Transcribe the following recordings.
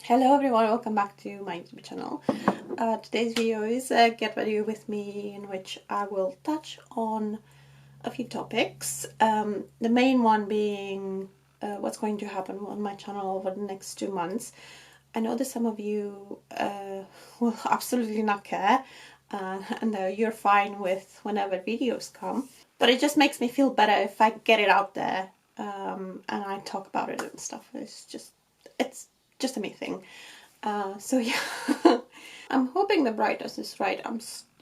Hello everyone, welcome back to my YouTube channel. Today's video is a get ready with me, in which I will touch on a few topics. The main one being what's going to happen on my channel over the next 2 months. I know that some of you will absolutely not care, and you're fine with whenever videos come, but it just makes me feel better if I get it out there and I talk about it and stuff. It's just a me thing. So yeah, I'm hoping the brightness is right. I'm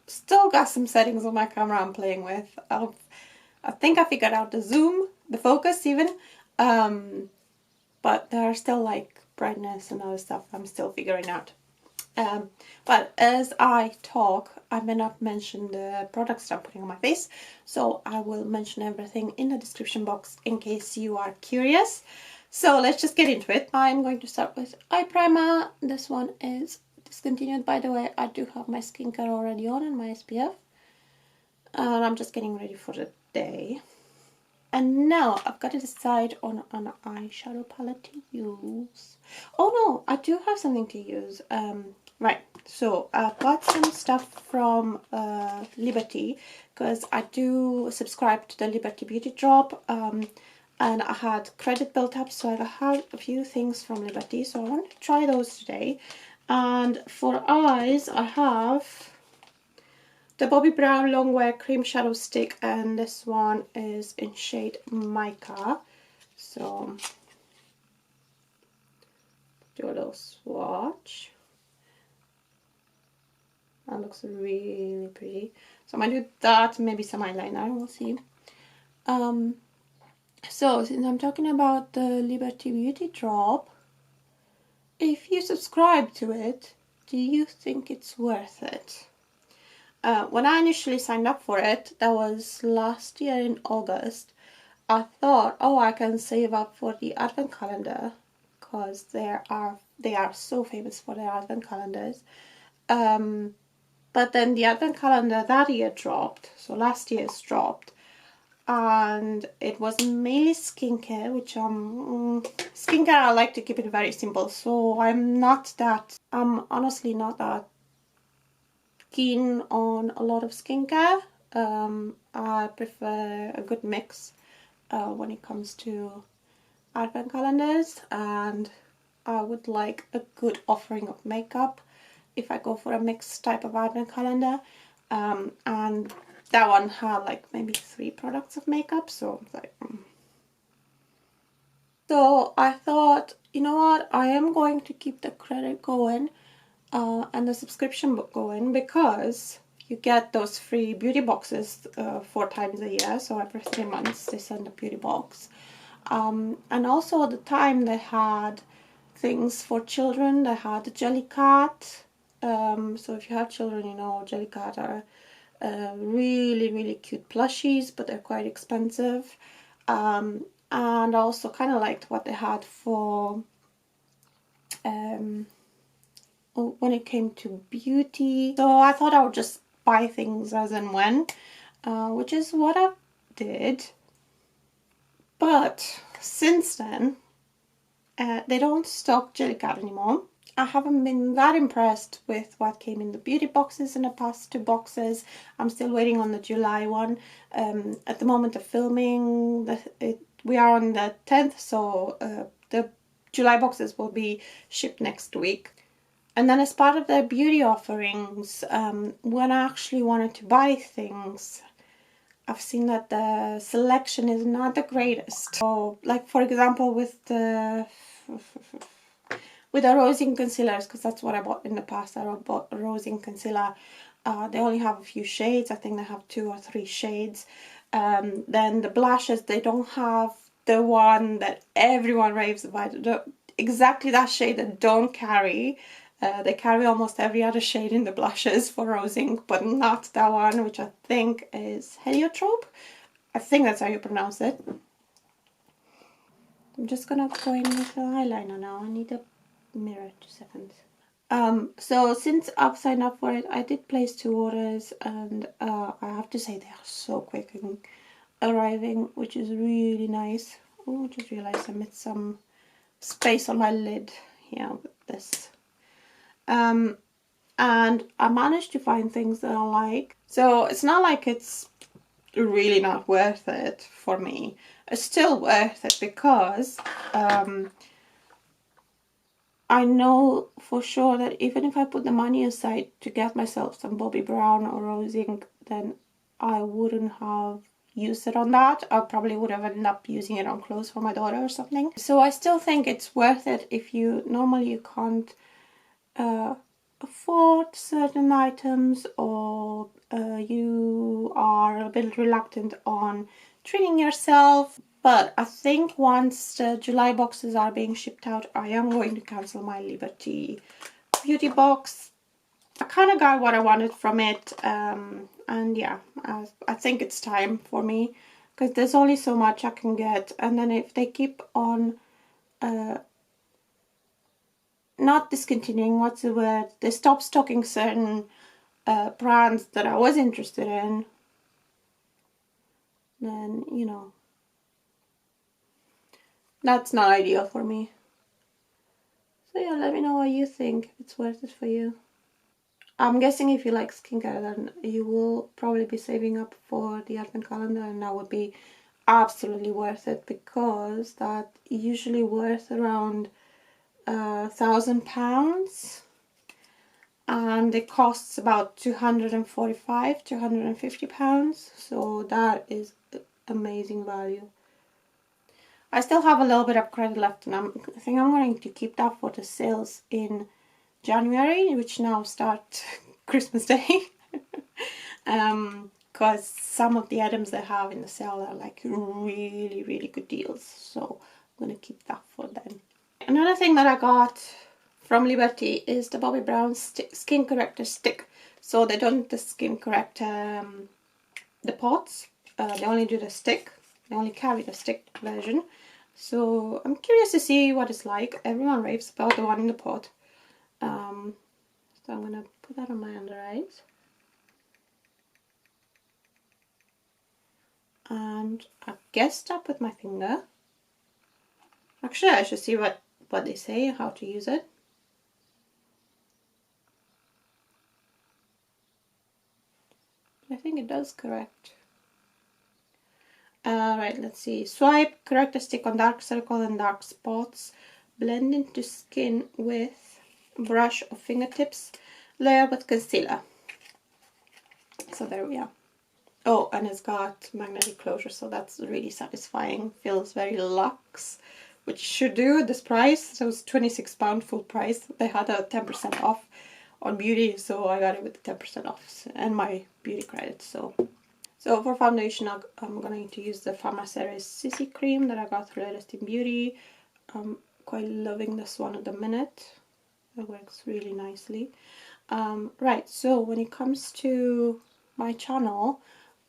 still got some settings on my camera I'm playing with. I think I figured out the zoom, the focus even, but there are still like brightness and other stuff I'm still figuring out. But as I talk, I may not mention the products I'm putting on my face, so I will mention everything in the description box in case you are curious. So let's just get into it. I'm going to start with eye primer. This one is discontinued, by the way. I do have my skincare already on and my SPF. And I'm just getting ready for the day. And now I've got to decide on an eyeshadow palette to use. Oh no, I do have something to use. Right, so I've got some stuff from Liberty, because I do subscribe to the Liberty Beauty Drop. And I had credit built up, so I had a few things from Liberty, so I wanted to try those today. And for eyes, I have the Bobbi Brown Longwear Cream Shadow Stick, and this one is in shade Mica. So do a little swatch. That looks really pretty. So I might do that, maybe some eyeliner, we'll see. So, since I'm talking about the Liberty Beauty Drop, if you subscribe to it, do you think it's worth it? When I initially signed up for it, that was last year in August, I thought, oh, I can save up for the advent calendar, because they are so famous for their advent calendars. But then the advent calendar that year dropped, so last year's dropped. And it was mainly skincare, which skincare I like to keep it very simple, so I'm honestly not that keen on a lot of skincare. I prefer a good mix when it comes to advent calendars, and I would like a good offering of makeup if I go for a mixed type of advent calendar. And that one had like maybe 3 products of makeup, so I was like, So I thought, you know what, I am going to keep the credit going and the subscription book going, because you get those free beauty boxes 4 times a year, so every 3 months they send a beauty box. And also at the time they had things for children. They had the Jellycat. So if you have children, you know Jellycat are really cute plushies, but they're quite expensive. And I also kind of liked what they had for when it came to beauty. So I thought I would just buy things as and when, which is what I did. But since then, they don't stock Jellycat anymore. I haven't been that impressed with what came in the beauty boxes in the past 2 boxes. I'm still waiting on the July one. At the moment of filming, we are on the 10th, so the July boxes will be shipped next week. And then as part of their beauty offerings, when I actually wanted to buy things, I've seen that the selection is not the greatest. So, like for example, with the rosing concealers, because that's what I bought in the past. I bought a rosing concealer. They only have a few shades. I think they have 2 or 3 shades. Then the blushes, they don't have the one that everyone raves about. Exactly that shade that don't carry. They carry almost every other shade in the blushes for rosing, but not that one, which I think is Heliotrope. I think that's how you pronounce it. I'm just gonna go in with the eyeliner now. I need a mirror, 2 seconds. So since I've signed up for it, I did place 2 orders, and I have to say they are so quick in arriving, which is really nice. Oh, I just realized I missed some space on my lid here. this. And I managed to find things that I like. So it's not like it's really not worth it for me. It's still worth it because I know for sure that even if I put the money aside to get myself some Bobbi Brown or Rose Ink, then I wouldn't have used it on that. I probably would have ended up using it on clothes for my daughter or something. So I still think it's worth it if you normally you can't afford certain items, or you are a bit reluctant on treating yourself. But I think once the July boxes are being shipped out, I am going to cancel my Liberty beauty box. I kind of got what I wanted from it, and yeah, I think it's time for me, because there's only so much I can get. And then if they keep on not discontinuing, what's the word, they stop stocking certain brands that I was interested in, then, you know, that's not ideal for me. So yeah, let me know what you think, if it's worth it for you. I'm guessing if you like skincare, then you will probably be saving up for the advent calendar, and that would be absolutely worth it, because that usually worth around £1,000, and it costs about £245 to £250, so that is amazing value. I still have a little bit of credit left, and I think I'm going to keep that for the sales in January, which now start Christmas Day. Because some of the items they have in the sale are like really good deals, so I'm going to keep that for then. Another thing that I got from Liberty is the Bobbi Brown skin corrector stick. So they don't the skin correct the pots, they only do the stick. They only carry the stick version. So I'm curious to see what it's like. Everyone raves about the one in the pot. So I'm gonna put that on my under eyes. And I guess tap with my finger. Actually, I should see what they say, how to use it. I think it does correct. Right, let's see. Swipe, corrector stick on dark circle and dark spots. Blend into skin with brush or fingertips. Layer with concealer. So there we are. Oh, and it's got magnetic closure, so that's really satisfying. Feels very luxe, which should do at this price. So it was £26 full price. They had a 10% off on beauty, so I got it with the 10% off and my beauty credit. So for foundation, I'm going to use the Pharmaceris CC cream that I got through Latest in Beauty. I'm quite loving this one at the minute. It works really nicely. Right, so when it comes to my channel,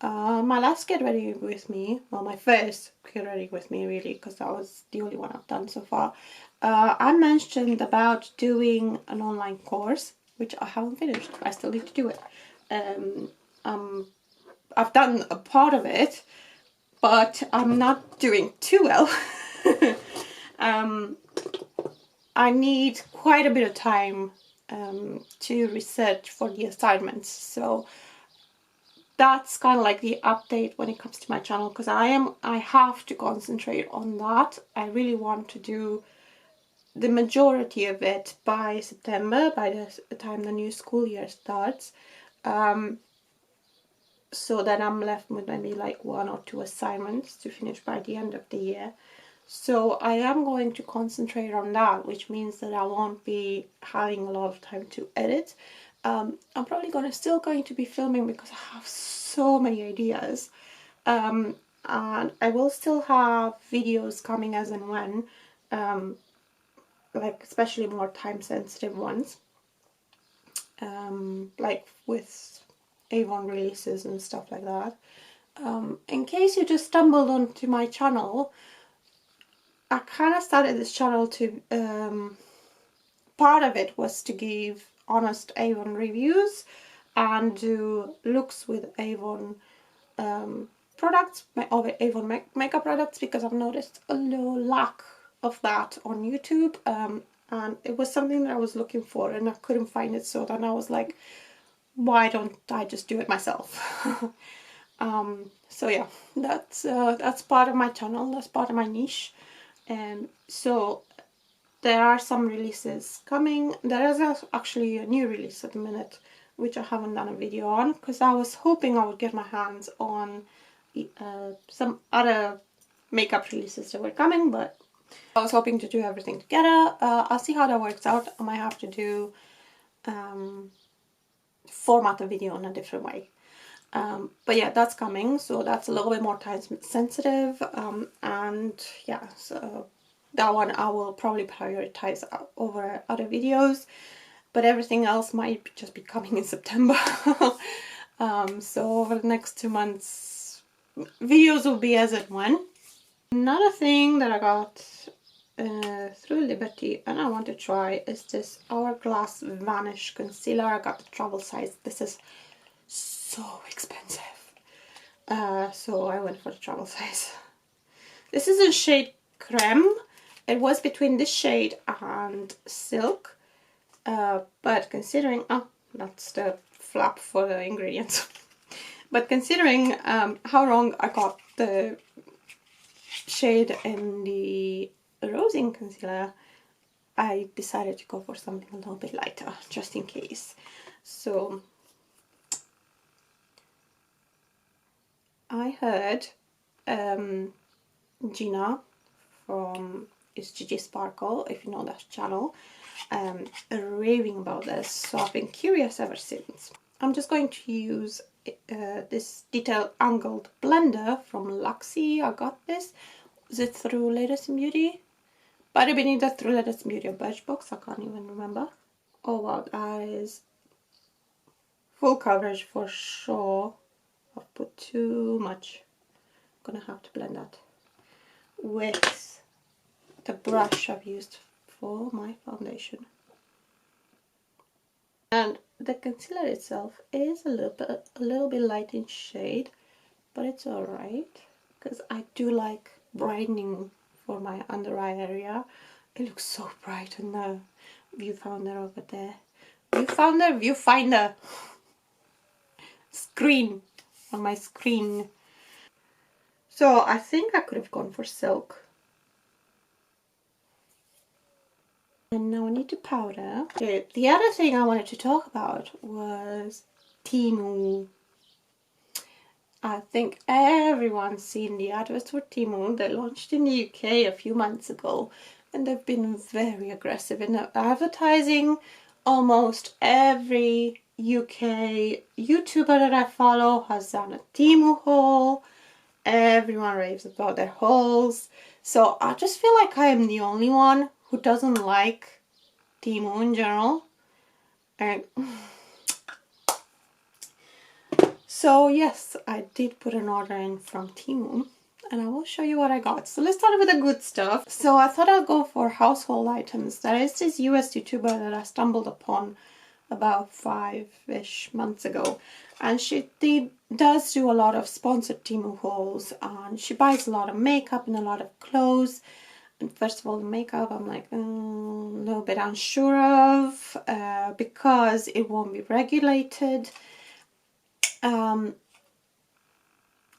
my last get ready with me, well, my first get ready with me really, because that was the only one I've done so far. I mentioned about doing an online course, which I haven't finished. I still need to do it. I've done a part of it, but I'm not doing too well. I need quite a bit of time to research for the assignments, so that's kind of like the update when it comes to my channel, because I have to concentrate on that. I really want to do the majority of it by September, by the time the new school year starts, so that I'm left with maybe like 1 or 2 assignments to finish by the end of the year. So I am going to concentrate on that, which means that I won't be having a lot of time to edit. I'm probably still going to be filming, because I have so many ideas, and I will still have videos coming as and when, like especially more time sensitive ones, like with Avon releases and stuff like that. In case you just stumbled onto my channel, I kind of started this channel to, part of it was to give honest Avon reviews and do looks with Avon products, Avon makeup products, because I've noticed a low lack of that on YouTube. and it was something that I was looking for and I couldn't find it, so then I was like, why don't I just do it myself? So yeah, that's part of my channel, that's part of my niche. And so there are some releases coming. There is actually a new release at the minute, which I haven't done a video on, because I was hoping I would get my hands on some other makeup releases that were coming, but I was hoping to do everything together. I'll see how that works out. I might have to do format a video in a different way. But yeah, that's coming, so that's a little bit more time sensitive, and yeah, so that one I will probably prioritize over other videos, but everything else might just be coming in September. So over the next 2 months, videos will be as and when. Another thing that I got through Liberty and I want to try is this Hourglass Vanish concealer. I got the travel size. This is so expensive, so I went for the travel size. This is in shade Creme. It was between this shade and Silk, but considering, oh, that's the flap for the ingredients. But considering how wrong I got the shade in the Rosing concealer, I decided to go for something a little bit lighter, just in case. So I heard Gina from It's Gigi Sparkle, if you know that channel, raving about this, so I've been curious ever since. I'm just going to use this detailed angled blender from Luxie. I got this. Is it through Latest in Beauty? But I've been either through Latest in Beauty or Birchbox, I can't even remember. Oh wow, that is full coverage for sure. I've put too much. I'm gonna have to blend that with the brush I've used for my foundation. And the concealer itself is a little bit light in shade, but it's alright because I do like brightening for my under eye area. It looks so bright in the viewfinder over there. Viewfinder screen on my screen. So I think I could have gone for Silk. And now I need to powder. Okay, the other thing I wanted to talk about was Temu. I think everyone's seen the adverts for Temu. They launched in the UK a few months ago and they've been very aggressive in their advertising. Almost every UK YouTuber that I follow has done a Temu haul. Everyone raves about their hauls. So I just feel like I am the only one who doesn't like Temu in general. And so yes, I did put an order in from Temu and I will show you what I got. So let's start with the good stuff. So I thought I'd go for household items. There is this US YouTuber that I stumbled upon about 5-ish months ago, and she does do a lot of sponsored Temu hauls, and she buys a lot of makeup and a lot of clothes. And first of all, the makeup I'm like a little bit unsure of because it won't be regulated, and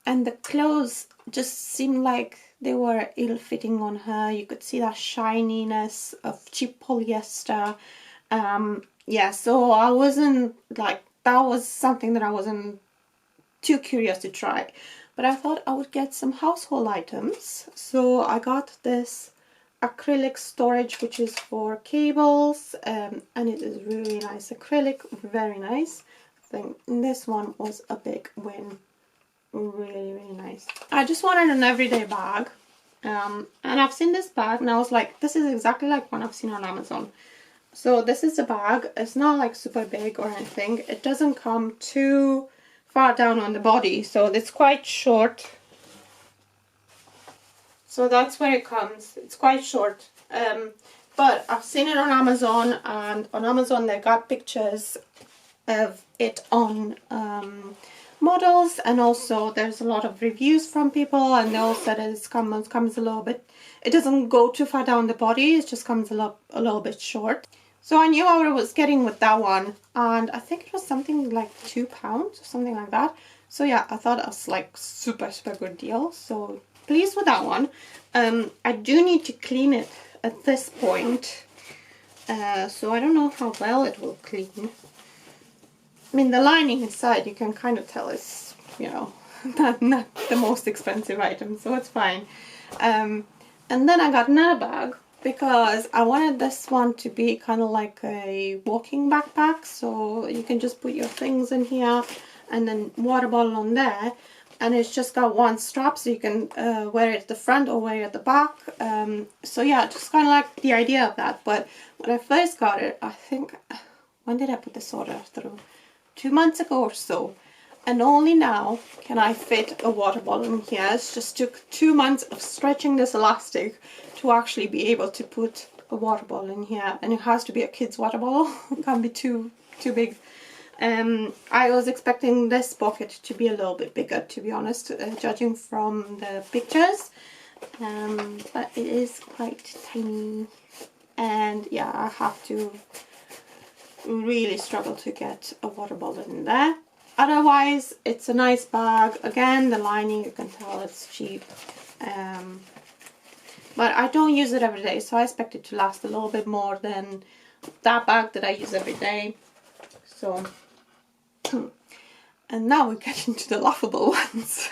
the clothes just seemed like they were ill-fitting on her. You could see that shininess of cheap polyester. Yeah, so I wasn't like, that was something that I wasn't too curious to try. But I thought I would get some household items. So I got this acrylic storage, which is for cables, and it is really nice acrylic, very nice. I think this one was a big win. Really nice. I just wanted an everyday bag, and I've seen this bag and I was like, this is exactly like one I've seen on Amazon. So this is the bag. It's not like super big or anything. It doesn't come too far down on the body, so it's quite short. So that's where it comes. It's quite short. But I've seen it on Amazon, and on Amazon they got pictures of it on models, and also there's a lot of reviews from people, and they all said it comes a little bit, it doesn't go too far down the body, it just comes a little bit short. So I knew what I was getting with that one, and I think it was something like £2 or something like that. So yeah, I thought it was like super good deal, so pleased with that one. I do need to clean it at this point, so I don't know how well it will clean. I mean, the lining inside, you can kind of tell is, you know, not the most expensive item, so it's fine. And then I got another bag because I wanted this one to be kind of like a walking backpack, so you can just put your things in here and then water bottle on there, and it's just got one strap, so you can wear it at the front or wear it at the back. So yeah, just kind of like the idea of that. But when I first got it, I think, when did I put this order through? 2 months ago or so, and only now can I fit a water bottle in here. It just took 2 months of stretching this elastic to actually be able to put a water bottle in here, and it has to be a kid's water bottle. It can't be too big. I was expecting this pocket to be a little bit bigger, to be honest, judging from the pictures, but it is quite tiny, and yeah, I have to really struggle to get a water bottle in there. Otherwise, it's a nice bag. Again, the lining, you can tell it's cheap, but I don't use it every day, so I expect it to last a little bit more than that bag that I use every day. So and now we get into the laughable ones.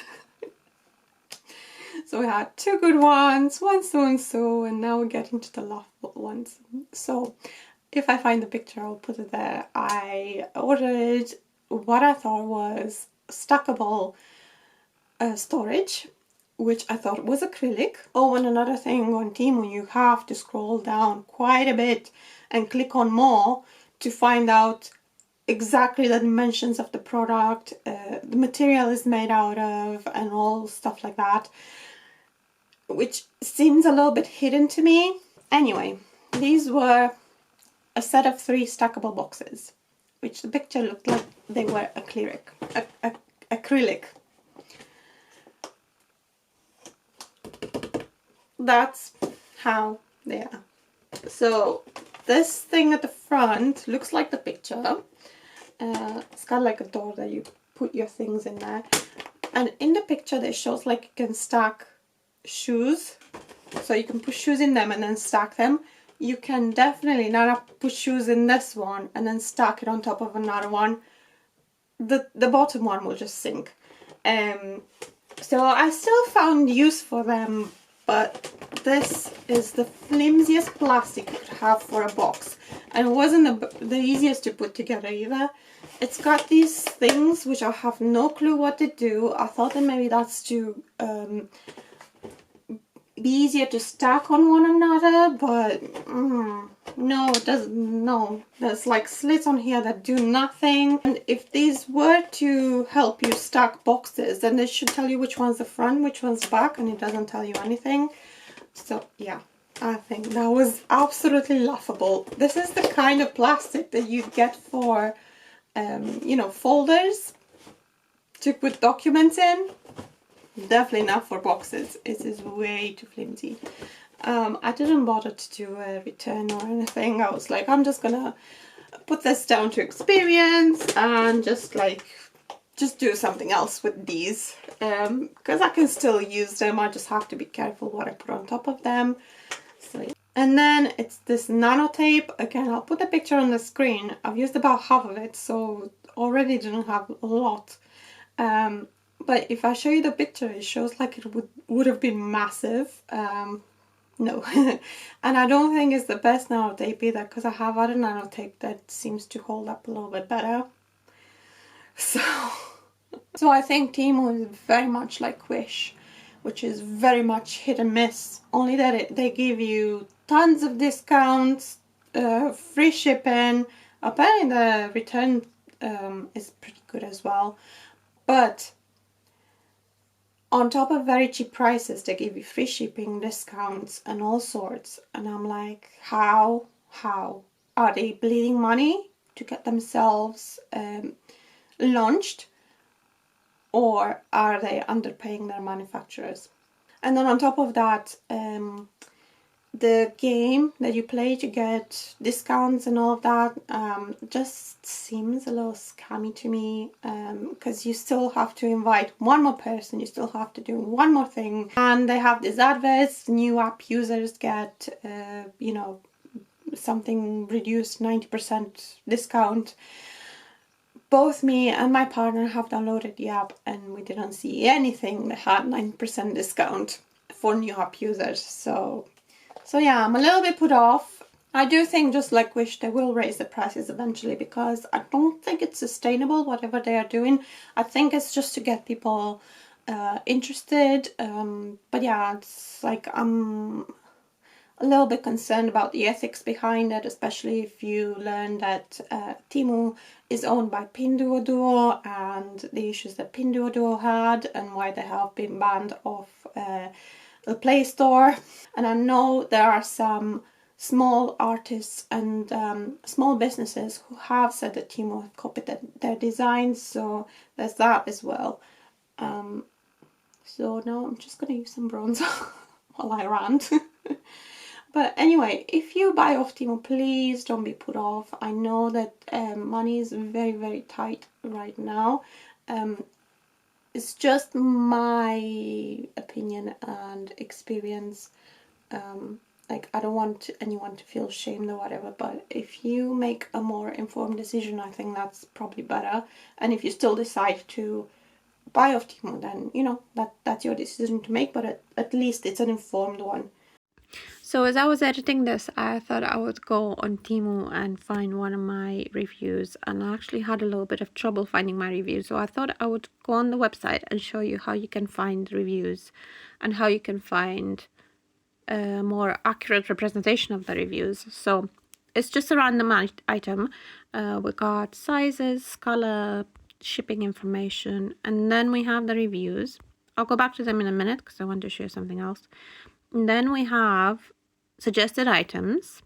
So we had 2 good ones, one so and now we get into the laughable ones. So if I find the picture, I'll put it there. I ordered what I thought was stackable storage, which I thought was acrylic. Oh, and another thing on Temu, you have to scroll down quite a bit and click on more to find out exactly the dimensions of the product, the material is made out of, and all stuff like that, which seems a little bit hidden to me. Anyway, these were a set of 3 stackable boxes, which the picture looked like they were acrylic. That's how they are. So this thing at the front looks like the picture. It's got like a door that you put your things in there, and in the picture it shows like you can stack shoes, so you can put shoes in them and then stack them. You can definitely not put shoes in this one and then stack it on top of another one. The bottom one will just sink. So I still found use for them, but this is the flimsiest plastic you could have for a box, and it wasn't the easiest to put together either. It's got these things which I have no clue what to do. I thought that maybe that's to be easier to stack on one another, but no, it doesn't. No, there's like slits on here that do nothing. And if these were to help you stack boxes, then they should tell you which one's the front, which one's back, and it doesn't tell you anything. So yeah, I think that was absolutely laughable. This is the kind of plastic that you get for you know, folders to put documents in. Definitely not for boxes. It is way too flimsy. I didn't bother to do a return or anything. I was like, I'm just gonna put this down to experience and just do something else with these, because I can still use them. I just have to be careful what I put on top of them. So yeah. And then it's this nano tape. Again, I'll put the picture on the screen. I've used about half of it, so already didn't have a lot. But if I show you the picture, it shows like it would have been massive. No. And I don't think it's the best nano tape either, because I have other nano tape that seems to hold up a little bit better. So I think Temu is very much like Wish, which is very much hit and miss. Only that they give you tons of discounts, free shipping. Apparently the return is pretty good as well. But on top of very cheap prices, they give you free shipping, discounts, and all sorts. And I'm like, how are they bleeding money to get themselves launched? or are they underpaying their manufacturers? And then on top of that, the game that you play to get discounts and all of that just seems a little scammy to me, because you still have to invite one more person, you still have to do one more thing, and they have these adverts, new app users get you know, something reduced 90% discount. Both me and my partner have downloaded the app and we didn't see anything that had 9% discount for new app users. So yeah, I'm a little bit put off. I do think, just like Wish, they will raise the prices eventually, because I don't think it's sustainable, whatever they are doing. I think it's just to get people interested. But yeah, it's like I'm a little bit concerned about the ethics behind it, especially if you learn that Temu is owned by Pinduoduo, and the issues that Pinduoduo had and why they have been banned off the Play Store. And I know there are some small artists and small businesses who have said that Temu have copied their designs, so there's that as well. So now I'm just going to use some bronzer while I rant. But anyway, if you buy off Temu, please don't be put off. I know that money is very, very tight right now. It's just my opinion and experience. Like, I don't want anyone to feel shamed or whatever, but if you make a more informed decision, I think that's probably better. And if you still decide to buy off Temu, then, you know, that's your decision to make, but at least it's an informed one. So as I was editing this, I thought I would go on Temu and find one of my reviews, and I actually had a little bit of trouble finding my reviews. So I thought I would go on the website and show you how you can find reviews and how you can find a more accurate representation of the reviews. So it's just a random item. We got sizes, color, shipping information, and then we have the reviews. I'll go back to them in a minute because I want to show you something else. And then we have suggested items,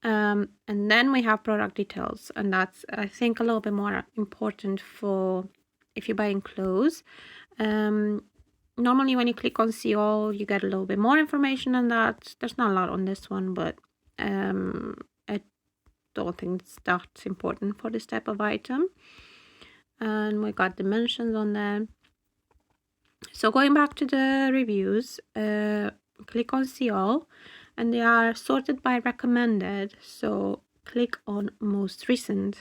and then we have product details, and that's, I think, a little bit more important for if you're buying clothes. Normally when you click on see all, you get a little bit more information on that. There's not a lot on this one, but I don't think it's that important for this type of item. And we got dimensions on there. So going back to the reviews, click on see all, and they are sorted by recommended. So click on most recent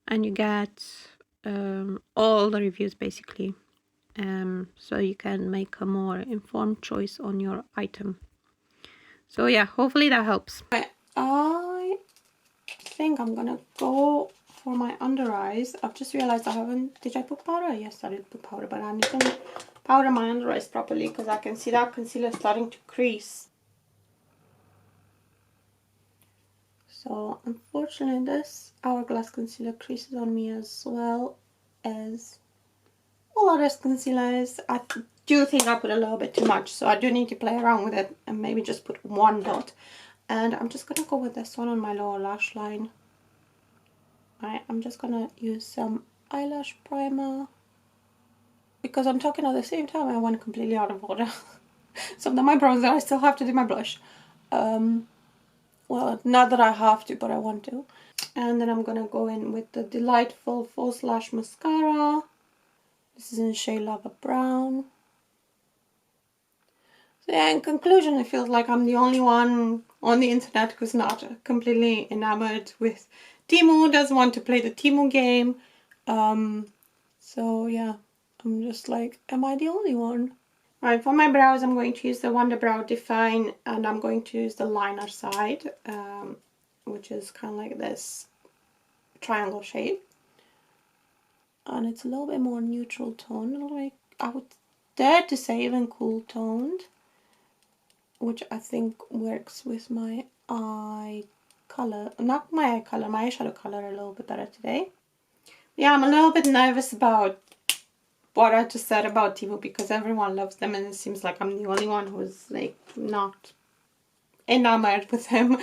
and you get all the reviews basically. So you can make a more informed choice on your item. So yeah, hopefully that helps. I think I'm gonna go for my under eyes. I've just realized I haven't, did I put powder? Yes, I did put powder, but I need to powder my under eyes properly because I can see that concealer starting to crease. So unfortunately this Hourglass concealer creases on me as well as all other concealers. I do think I put a little bit too much, so I do need to play around with it and maybe just put one dot. And I'm just gonna go with this one on my lower lash line. Right, I'm just gonna use some eyelash primer. Because I'm talking at the same time, I went completely out of order. So now my bronzer, I still have to do my blush. Well, not that I have to, but I want to. And then I'm gonna go in with the Delightfull False Lash mascara. This is in shade Lava Brown. So yeah, in conclusion, it feels like I'm the only one on the internet who's not completely enamored with Temu, doesn't want to play the Temu game. So yeah, I'm just like, am I the only one? Right, for my brows, I'm going to use the Wonderbrow D-Fine, and I'm going to use the liner side, which is kind of like this triangle shape. And it's a little bit more neutral tone, like I would dare to say even cool toned, which I think works with my eye color, not my eye color, my eyeshadow color a little bit better today. Yeah, I'm a little bit nervous about what I just said about Temu because everyone loves them and it seems like I'm the only one who's like not enamored with them.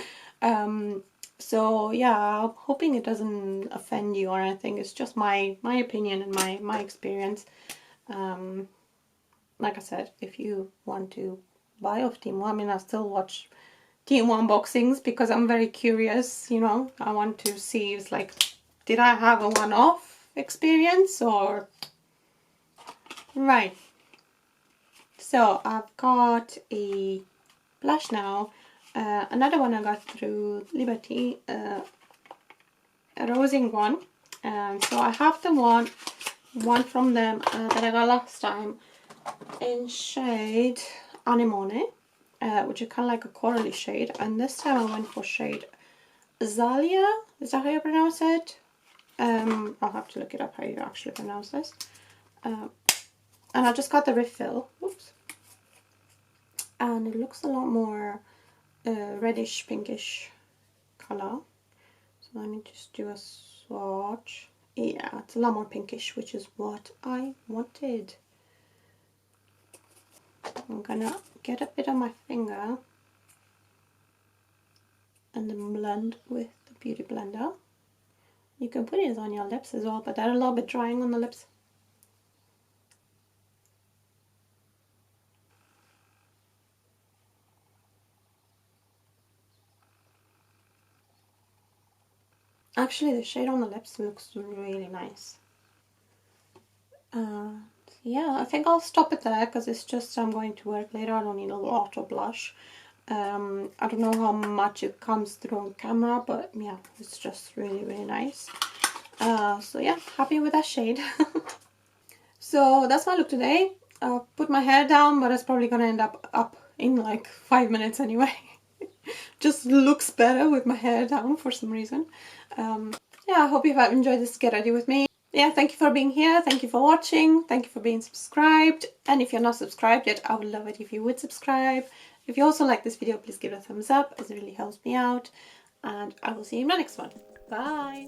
So yeah, I'm hoping it doesn't offend you or anything. It's just my opinion and my experience. Like I said, if you want to buy off Temu, I mean, I still watch Temu unboxings because I'm very curious, you know. I want to see, it's like, did I have a one-off experience or... Right. So I've got a blush now. Another one I got through Liberty, a rosing one. So I have the one from them that I got last time in shade Anemone, which is kind of like a corally shade. And this time I went for shade Azalea. Is that how you pronounce it? I'll have to look it up how you actually pronounce this. And I just got the refill. Oops. And it looks a lot more reddish pinkish color. So let me just do a swatch. Yeah, it's a lot more pinkish, which is what I wanted. I'm gonna get a bit on my finger and then blend with the Beauty Blender. You can put it on your lips as well, but they're a little bit drying on the lips. Actually, the shade on the lips looks really nice. Yeah, I think I'll stop it there because it's just I'm going to work later. I don't need a lot of blush. I don't know how much it comes through on camera, but yeah, it's just really nice. So yeah, happy with that shade. So that's my look today. Put my hair down, but it's probably gonna end up in like 5 minutes anyway. Just looks better with my hair down for some reason. Yeah, I hope you have enjoyed this get ready with me. Yeah, thank you for being here, thank you for watching, thank you for being subscribed, and if you're not subscribed yet, I would love it if you would subscribe. If you also like this video, please give it a thumbs up, as it really helps me out, and I will see you in my next one. Bye!